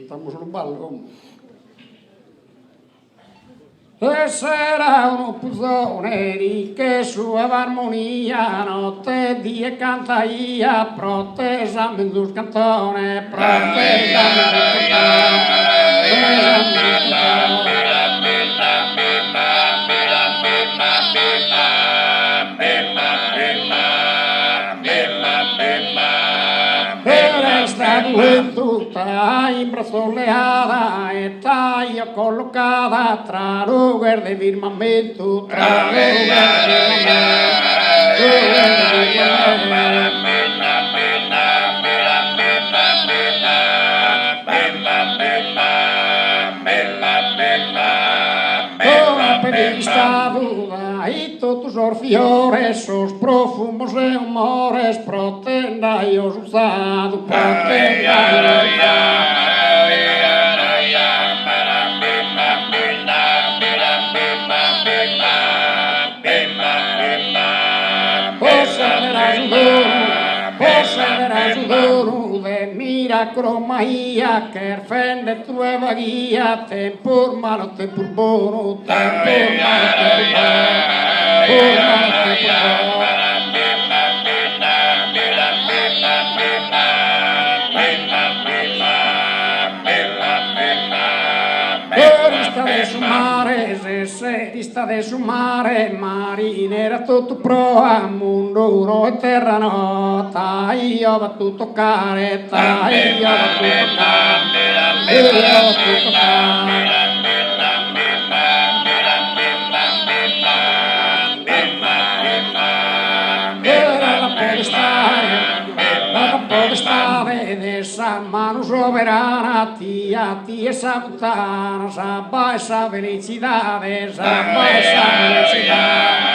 Stiamo sul ballo. E sarà un puzzone di che sua armonia notte di e cantaia protesa mendus cantone protesa mendus tutta imbrazzoleata e taglio collocata tra lugar de firmamento tra lugar e todos os fiores, os profumos e humores, protendai os usados, protendai verás o dono de miracromaia, quer fende tua guia, tempor malo, tempor bono, tempor malo, tempor Serista de su mare, marinera tutto proa, munduro e terra nota, io va tutto caretta, io va tutto caretta, io va tutto caretta. Essa mano soberana, tia essa montana, samba essa felicidade, samba essa felicidade.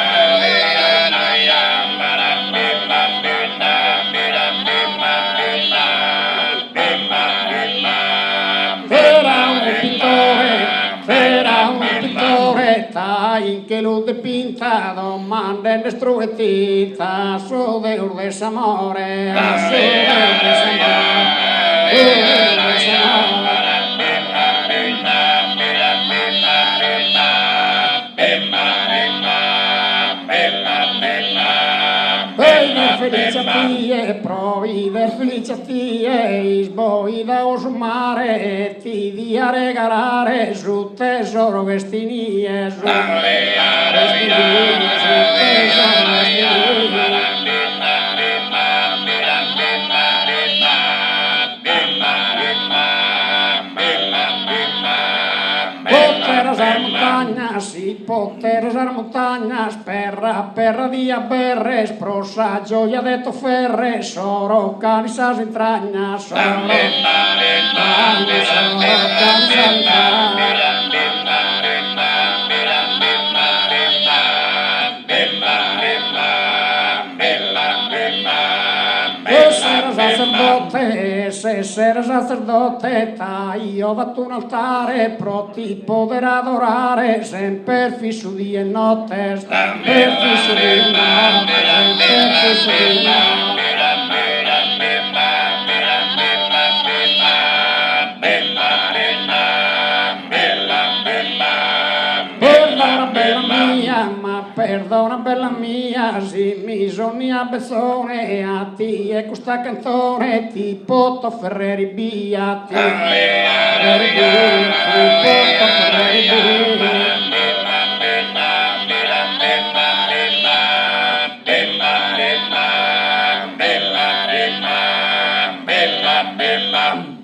In che lo dipintado manden destruetita su de desamore, su de Felice provide felice tie, sboida os mare, ti dia regalare su tesoro vestinie, su poteres as montañas, perra dia berres, prosa gioia de toferres, oro canis as entrañas, se ser sacerdote, io vatto un altare, pro ti poter adorare, sempre fisso di e notte, sempre fisso di e notte, sempre fisso di e notte. Perdona bella mia, se mi sogna bezzone, a ti e questa canzone ti porto Ferreri via, ti porto Ferreri via. Bella